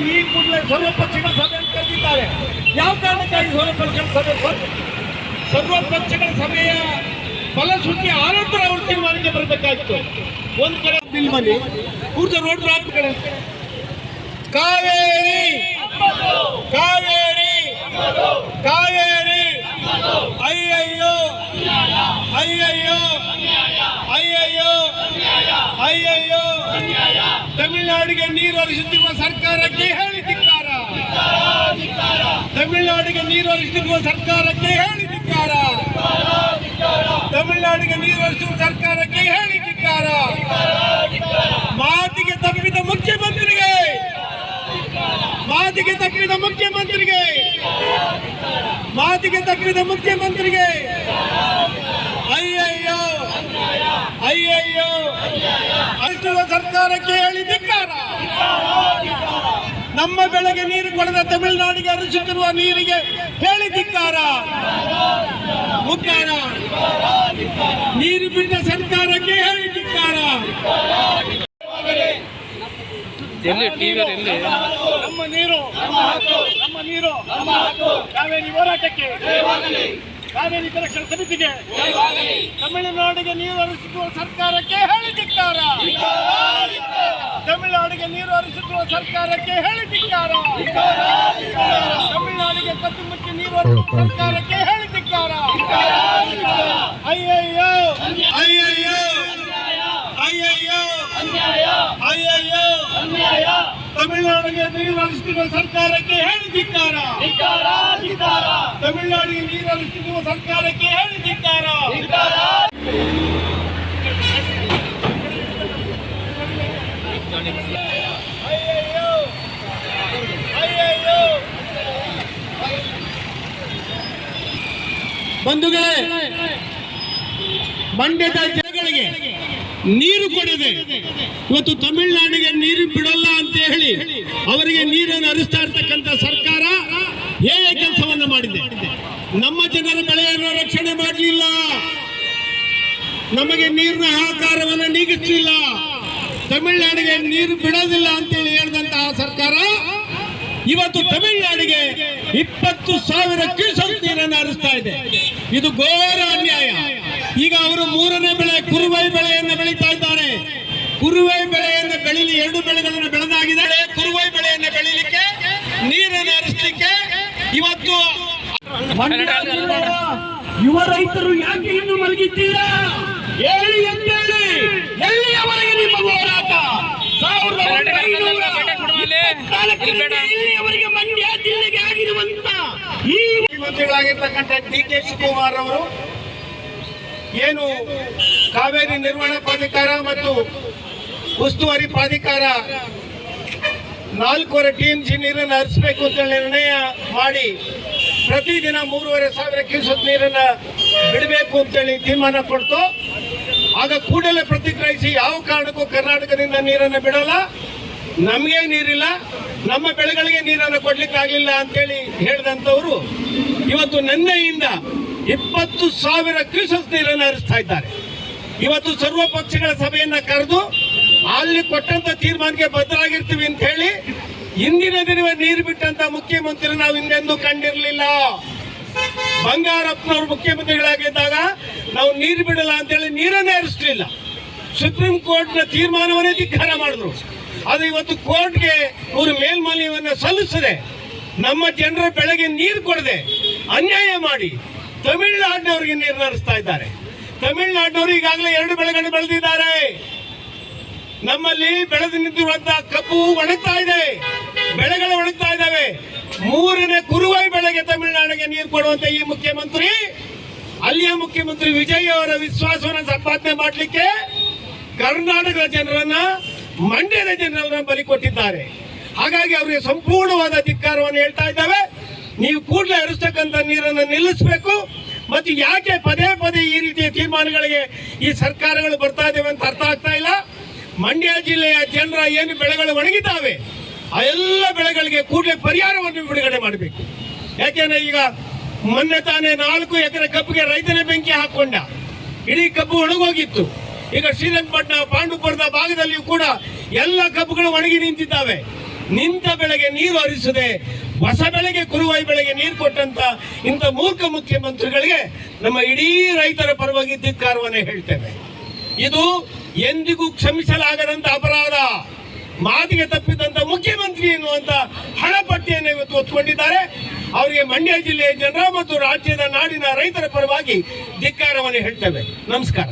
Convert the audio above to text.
ಈ ಕೂಡಲೇ ಸರ್ವಪಕ್ಷಗಳ ಸಭೆಯನ್ನು ಕರೆದಿದ್ದಾರೆ. ಯಾವ ಕಾರಣಕ್ಕಾಗಿ ಸರ್ವಪಕ್ಷಗಳ ಸಭೆ? ಸರ್ವಪಕ್ಷಗಳ ಸಭೆಯ ಫಲಶ್ರುತಿ ಆನಂತರ ಅವರು ತೀರ್ಮಾನಕ್ಕೆ ಬರಬೇಕಾಗಿತ್ತು. ಒಂದು ಕಡೆ ಬಿಲ್ ಬನ್ನಿ ಪೂರ್ತಿ ರೋಡ್ ರಾಜ್ಯಗಳೇ ಕಾವೇರಿ ಕಾವೇರಿ ಕಾವೇರಿ ಅಯ್ಯಯ್ಯೋ ಅಯ್ಯಯ್ಯೋ ಅಯ್ಯಯ್ಯೋ ಅಯ್ಯಯ್ಯೋ ತಮಿಳುನಾಡಿಗೆ ನೀರು ಹರಿಸುತ್ತಿರುವ ಸರ್ಕಾರಕ್ಕೆ ಹೇಳಿ ಧಿಕ್ಕಾರ. ತಮಿಳುನಾಡಿಗೆ ನೀರು ಹರಿಸುತ್ತಿರುವ ಸರ್ಕಾರಕ್ಕೆ ಹೇಳಿ ಧಿಕ್ಕಾರ. ತಮಿಳುನಾಡಿಗೆ ನೀರು ಹರಿಸುವ ಸರ್ಕಾರಕ್ಕೆ ಹೇಳಿ ಧಿಕ್ಕಾರ. ಮಾತಿಗೆ ತಪ್ಪಿದ ಮುಖ್ಯಮಂತ್ರಿಗೆ ಮಾತಿಗೆ ತಪ್ಪಿದ ಮುಖ್ಯಮಂತ್ರಿಗೆ ಮಾತಿಗೆ ತಪ್ಪಿದ ಮುಖ್ಯಮಂತ್ರಿಗೆ ಅಯ್ಯಯ್ಯೋ ಅಯ್ಯಯ್ಯೋ ಹರಿಸುವ ಸರ್ಕಾರಕ್ಕೆ ಹೇಳಿ ಧಿಕ್ಕಾರ. ನಮ್ಮ ಬೆಳೆಗೆ ನೀರು ಕೊಡದ ತಮಿಳುನಾಡಿಗೆ ಹರಿಸುತ್ತಿರುವ ನೀರಿಗೆ ಹೇಳಿ ಧಿಕ್ಕಾರ. ಮುಖ್ಯನ ನೀರು ಬಿಟ್ಟ ಸರ್ಕಾರಕ್ಕೆ ಹೇಳಿ ಧಿಕ್ಕಾರ. ನಮ್ಮ ನೀರು ನಮ್ಮ ನೀರು ಕಾವೇರಿ ಹೋರಾಟಕ್ಕೆ, ಕಾವೇರಿ ಪರಿರಕ್ಷಣಾ ಸಮಿತಿಗೆ, ತಮಿಳುನಾಡಿಗೆ ನೀರು ಹರಿಸುತ್ತಿರುವ ಸರ್ಕಾರಕ್ಕೆ ಹೇಳಿ ಧಿಕ್ಕಾರ. ತಮಿಳುನಾಡಿಗೆ ನೀರು ಹರಿಸುತ್ತಿರುವ ಸರ್ಕಾರಕ್ಕೆ ಹೇಳಿ ಧಿಕ್ಕಾರ. ತಮಿಳುನಾಡಿಗೆ ಕದ್ದು ಮುಚ್ಚಿ ನೀರು ಹರಿಸುವ ಸರ್ಕಾರಕ್ಕೆ ಹೇಳಿ ಧಿಕ್ಕಾರ. ಅಯ್ಯಯ್ಯೋ ಅಯ್ಯಯ್ಯೋ ಅಯ್ಯಯ್ಯೋ ಅಯ್ಯಯ್ಯೋ ತಮಿಳುನಾಡಿಗೆ ನೀರು ಹರಿಸುತ್ತಿರುವ ಸರ್ಕಾರಕ್ಕೆ ಹೇಳಿ ಧಿಕ್ಕಾರ. ತಮಿಳುನಾಡಿಗೆ ನೀರು ಹರಿಸುತ್ತಿರುವ ಸರ್ಕಾರಕ್ಕೆ ಹೇಳಿ ಧಿಕ್ಕಾರ. ಅಯ್ಯಯ್ಯೋ ಅಯ್ಯಯ್ಯೋ ಬಂಧುಗಳೇ, ಮಂಡ್ಯದ ಜನಗಳಿಗೆ ನೀರು ಕೊಡದೆ ಇವತ್ತು ತಮಿಳುನಾಡಿಗೆ ನೀರು ಬಿಡಲ್ಲ ಅಂತ ಹೇಳಿ ಅವರಿಗೆ ನೀರನ್ನು ಹರಿಸ್ತಾ ಇರ್ತಕ್ಕಂಥ ಸರ್ಕಾರ ಹೇಯ ಕೆಲಸವನ್ನ ಮಾಡಿದೆ. ನಮ್ಮ ಜನರ ಬೆಳೆಯನ್ನು ರಕ್ಷಣೆ ಮಾಡಲಿಲ್ಲ, ನಮಗೆ ನೀರಿನ ಹಾಕಾರವನ್ನು ನೀಗಿಸಲಿಲ್ಲ, ತಮಿಳುನಾಡಿಗೆ ನೀರು ಬಿಡೋದಿಲ್ಲ ಅಂತೇಳಿ ಹೇಳಿದಂತಹ ಸರ್ಕಾರ ಇವತ್ತು ತಮಿಳುನಾಡಿಗೆ 20,000 ಕ್ಯೂಸೆಕ್ ನೀರನ್ನು ಹರಿಸ್ತಾ ಇದೆ. ಇದು ಘೋರ ಅನ್ಯಾಯ. ಈಗ ಅವರು ಮೂರನೇ ಬೆಳೆ ಕುರುವೈ ಬೆಳೆಯನ್ನು ಬೆಳೀತಾ ಇದ್ದಾರೆ. ಕುರುವೈ ಬೆಳೆಯನ್ನು ಬೆಳೀಲಿ, 2 ಬೆಳೆಗಳನ್ನು ಬೆಳೆದಾಗಿದೆ. ಕುರುವೈ ಬೆಳೆಯನ್ನು ಬೆಳೀಲಿಕ್ಕೆ ನೀರನ್ನು ಹರಿಸಲಿಕ್ಕೆ ಇವತ್ತು ಯುವ ರೈತರು ಯಾಕೆ ಇನ್ನು ಮಲಗಿದ್ದೀರಾ? ಹೇಳಿ ಅಂತೇಳಿ ಎಲ್ಲಿಯವರೆಗೆ ನಿಮ್ಮ ಹೋರಾಟ? 1924 ಮಂಡ್ಯ ಜಿಲ್ಲೆಗೆ ಆಗಿರುವಂತ ಈ ಮುಖ್ಯಮಂತ್ರಿಗಳಾಗಿರ್ತಕ್ಕಂಥ ಡಿ.ಕೆ. ಶಿವಕುಮಾರ್ ಅವರು ಏನು ಕಾವೇರಿ ನಿರ್ವಹಣಾ ಪ್ರಾಧಿಕಾರ ಮತ್ತು ಉಸ್ತುವಾರಿ ಪ್ರಾಧಿಕಾರ 4.5 TMC ನೀರನ್ನು ಹರಿಸಬೇಕು ಅಂತ ನಿರ್ಣಯ ಮಾಡಿ ಪ್ರತಿದಿನ 3,500 ಕ್ಯೂಸೆಕ್ ನೀರನ್ನು ಬಿಡಬೇಕು ಅಂತೇಳಿ ತೀರ್ಮಾನ ಕೊಡ್ತು. ಆಗ ಕೂಡಲೇ ಪ್ರತಿಕ್ರಿಯಿಸಿ ಯಾವ ಕಾರಣಕ್ಕೂ ಕರ್ನಾಟಕದಿಂದ ನೀರನ್ನು ಬಿಡಲ್ಲ, ನಮಗೆ ನೀರಿಲ್ಲ, ನಮ್ಮ ಬೆಳೆಗಳಿಗೆ ನೀರನ್ನು ಕೊಡ್ಲಿಕ್ಕೆ ಆಗಲಿಲ್ಲ ಅಂತೇಳಿ ಹೇಳಿದಂಥವರು ಇವತ್ತು ನಿನ್ನೆಯಿಂದ 20,000 ಕ್ಯೂಸೆಕ್ ನೀರನ್ನು ಹರಿಸ್ತಾ ಇದ್ದಾರೆ. ಇವತ್ತು ಸರ್ವ ಪಕ್ಷಗಳ ಸಭೆಯನ್ನ ಕರೆದು ಅಲ್ಲಿ ಕೊಟ್ಟಂತ ತೀರ್ಮಾನಕ್ಕೆ ಬದ್ಧರಾಗಿರ್ತೀವಿ ಅಂತ ಹೇಳಿ ಇಂದಿನ ದಿನವೇ ನೀರು ಬಿಟ್ಟಂತ ಮುಖ್ಯಮಂತ್ರಿ ನಾವು ಹಿಂದೆಂದೂ ಕಂಡಿರಲಿಲ್ಲ. ಬಂಗಾರಪ್ಪನವರು ಮುಖ್ಯಮಂತ್ರಿಗಳಾಗಿದ್ದಾಗ ನಾವು ನೀರು ಬಿಡಲ್ಲ ಅಂತೇಳಿ ನೀರನ್ನೇ ಹರಿಸಲಿಲ್ಲ. ಸುಪ್ರೀಂ ಕೋರ್ಟ್ನ ತೀರ್ಮಾನವನ್ನೇ ಧಿಕ್ಕಾರ ಮಾಡಿದ್ರು. ಅದು ಇವತ್ತು ಕೋರ್ಟ್ಗೆ ಅವರು ಮೇಲ್ಮನವಿಯನ್ನು ಸಲ್ಲಿಸದೆ ನಮ್ಮ ಜನರ ಬೆಳೆಗೆ ನೀರು ಕೊಡದೆ ಅನ್ಯಾಯ ಮಾಡಿ ತಮಿಳುನಾಡಿನವರಿಗೆ ನೀರನ್ನು ಹರಿಸ್ತಾ ಇದ್ದಾರೆ. ತಮಿಳುನಾಡಿನವರು ಈಗಾಗಲೇ 2 ಬೆಳೆಗಳನ್ನು ಬೆಳೆದಿದ್ದಾರೆ. ನಮ್ಮಲ್ಲಿ ಬೆಳೆದು ನಿಂತಿರುವಂತಹ ಕಬ್ಬು ಒಣಗ್ತಾ ಇದೆ, ಬೆಳೆಗಳು ಒಣಗ್ತಾ ಇದ್ದಾವೆ. 3ನೇ ಕುರುವೈ ಬೆಳೆಗೆ ತಮಿಳುನಾಡಿಗೆ ನೀರು ಕೊಡುವಂತ ಈ ಮುಖ್ಯಮಂತ್ರಿ ಅಲ್ಲಿಯ ಮುಖ್ಯಮಂತ್ರಿ ವಿಜಯ್ ಅವರ ವಿಶ್ವಾಸವನ್ನು ಸಂಪಾದನೆ ಮಾಡಲಿಕ್ಕೆ ಕರ್ನಾಟಕದ ಜನರನ್ನ, ಮಂಡ್ಯದ ಜನರನ್ನ ಬಲಿ ಕೊಟ್ಟಿದ್ದಾರೆ. ಹಾಗಾಗಿ ಅವರಿಗೆ ಸಂಪೂರ್ಣವಾದ ಧಿಕ್ಕಾರವನ್ನು ಹೇಳ್ತಾ ಇದ್ದಾವೆ. ನೀವು ಕೂಡಲೇ ಹರಿಸ್ತಕ್ಕಂಥ ನೀರನ್ನು ನಿಲ್ಲಿಸಬೇಕು. ಮತ್ತು ಯಾಕೆ ಪದೇ ಪದೇ ಈ ರೀತಿಯ ತೀರ್ಮಾನಗಳಿಗೆ ಈ ಸರ್ಕಾರಗಳು ಬರ್ತಾ ಇದ್ದಾವೆ ಅಂತ ಅರ್ಥ ಆಗ್ತಾ ಇಲ್ಲ. ಮಂಡ್ಯ ಜಿಲ್ಲೆಯ ಜನರ ಏನು ಬೆಳೆಗಳು ಒಣಗಿದ್ದಾವೆ ಆ ಎಲ್ಲ ಬೆಳೆಗಳಿಗೆ ಕೂಡಲೇ ಪರಿಹಾರವನ್ನು ಬಿಡುಗಡೆ ಮಾಡಬೇಕು. ಯಾಕೆಂದ್ರೆ ಈಗ ಮೊನ್ನೆ ತಾನೇ 4 ಎಕರೆ ಕಬ್ಬಿಗೆ ರೈತನೇ ಬೆಂಕಿ ಹಾಕೊಂಡ, ಇಡೀ ಕಬ್ಬು ಒಣಗೋಗಿತ್ತು. ಈಗ ಶ್ರೀರಂಗಪಟ್ಟಣ, ಪಾಂಡುಪುರದ ಭಾಗದಲ್ಲಿಯೂ ಕೂಡ ಎಲ್ಲ ಕಬ್ಬುಗಳು ಒಣಗಿ ನಿಂತಿದ್ದಾವೆ. ನಿಂತ ಬೆಳೆಗೆ ನೀರು ಹರಿಸದೆ ಹೊಸ ಬೆಳೆಗೆ ಕುರುವಾಯಿ ಬೆಳೆಗೆ ನೀರು ಕೊಟ್ಟಂತ ಇಂಥ ಮೂರ್ಖ ಮುಖ್ಯಮಂತ್ರಿಗಳಿಗೆ ನಮ್ಮ ಇಡೀ ರೈತರ ಪರವಾಗಿ ಧಿಕ್ಕಾರವನ್ನೇ ಹೇಳ್ತೇವೆ. ಇದು ಎಂದಿಗೂ ಕ್ಷಮಿಸಲಾಗದಂತ ಅಪರಾಧ. ಮಾತಿಗೆ ತಪ್ಪಿದಂತ ಮುಖ್ಯಮಂತ್ರಿ ಎನ್ನುವಂತ ಹಣಪಟ್ಟಿಯನ್ನು ಇವತ್ತು ಒತ್ತುಕೊಂಡಿದ್ದಾರೆ. ಅವರಿಗೆ ಮಂಡ್ಯ ಜಿಲ್ಲೆಯ ಜನರ ಮತ್ತು ರಾಜ್ಯದ ನಾಡಿನ ರೈತರ ಪರವಾಗಿ ಧಿಕ್ಕಾರವನ್ನು ಹೇಳ್ತೇವೆ. ನಮಸ್ಕಾರ.